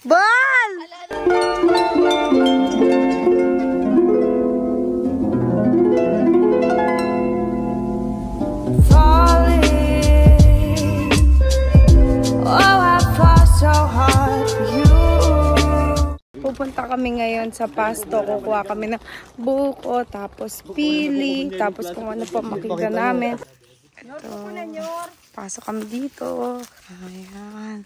Bal! Pupunta kami ngayon sa pasto. Kukuha kami ng buko, tapos pili, tapos kung ano pa makita namin. Ito. Pasok kami dito. Ayan.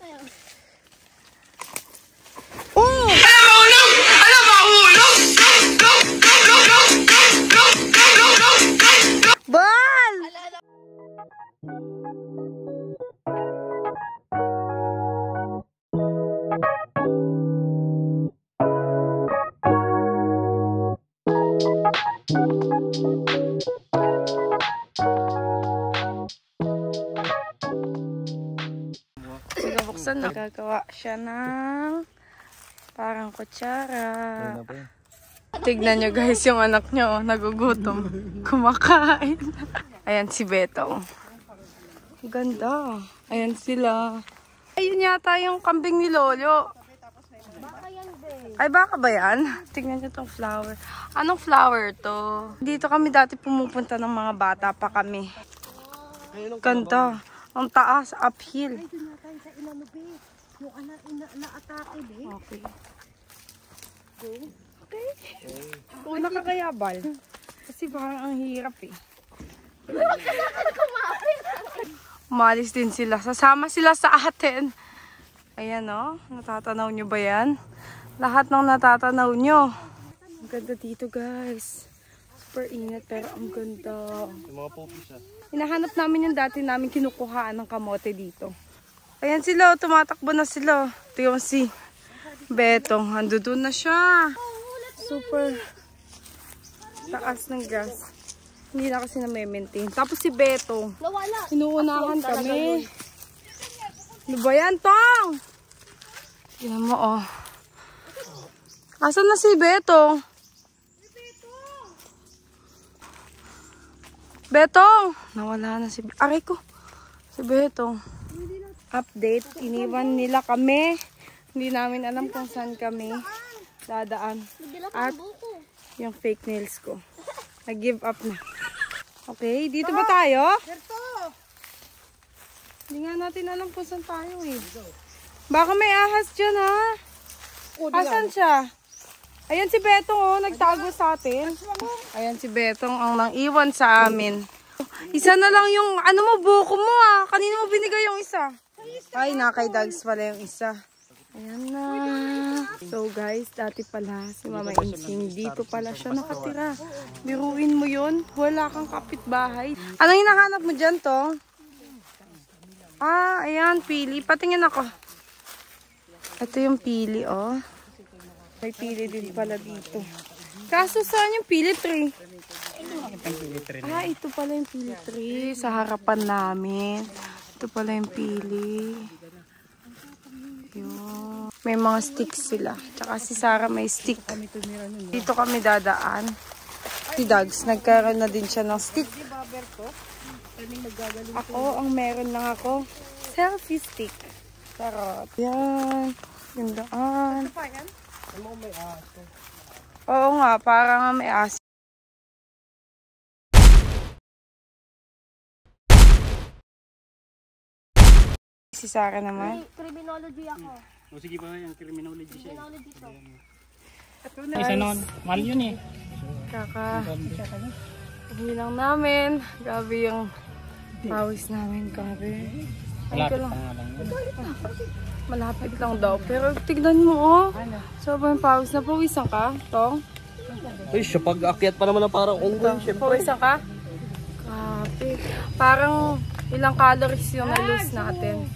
Oh! Bal! Pagkabuksan, nagagawa siya ng parang kutsara. Tignan nyo guys, yung anak nyo, nagugutom. Kumakain. Ayan si Beto. Ganda. Ayan sila. Ayun yata yung kambing ni Lolo. Ay, baka ba yan? Tignan nyo tong flower. Anong flower to? Dito kami dati pumupunta ng mga bata pa kami. Ganda. Ang taas, uphill. Ay, doon natin sa Ilanubi. Yung na-atake, be. Okay. Okay. Una ka kaya, Bal? Kasi parang ang hirap eh. Umalis din sila. Sasama sila sa atin. Ayan o. Natatanaw nyo ba yan? Lahat ng natatanaw nyo. Ang ganda dito guys. Super init pero ang ganda. Yung mga popis ah. Hinahanap namin yung dati namin kinukuhaan ng kamote dito. Ayan sila. Tumatakbo na sila. Tingnan mo si Betong. Andun na siya. Super taas ng grass. Hindi na kasi na-maintain. Tapos si Betong. Inuunahan kami. Ano ba yan, Tong? Tingnan mo, oh. Asan na si Betong? Betong! Nawala na si Betong. Aray ko. Si Betong. Update. Iniwan nila kami. Hindi namin alam kung saan kami dadaan. At yung fake nails ko. Nag-give up na. Okay, dito ba tayo? Hindi nga natin alam kung saan tayo eh. Baka may ahas dyan ha. Asan siya? Ayan si Betong oh, nagtago sa atin. Ayan si Betong ang nang-iwan sa amin. Isa na lang yung ano mo, buko mo ah. Kanina mo binigay yung isa. Ay, nakay Dags pala yung isa. Ayan na. So guys, dati pala si Mama Insing, dito pala siya nakatira. Biruin mo yun, wala kang kapitbahay. Anong hinahanap mo dyan to? Ah, ayan, pili. Patingin ako. Ito yung pili, oh. May pili din pala dito. Kaso saan yung pili tree? Ah, ito pala yung pili tree. Sa harapan namin. Ito pala yung pili. Yun. May mga sticks sila. Tsaka si Sarah may stick. Dito kami dadaan. Si Dags, nagkaroon na din siya ng stick. Ako, ang meron lang ako. Selfie stick. Sarap. Yan. Gandaan. Oo nga, parang may aso. Si Sarah naman. Criminology ako. O sige pa yan, criminology siya. Criminology to. Isa noon, mahal yun eh. Uwi lang namin. Grabe yung pawis namin. Grabe. Malapit pa nga lang. Malapit lang daw. Pero tignan mo oh. Sobrang pawis na. Pawisan ka, Tong? Uy, siya pag-akyat pa naman na parang unggoy, syempre. Pawisan ka? Grabe. Parang ilang calories yung na-lose natin.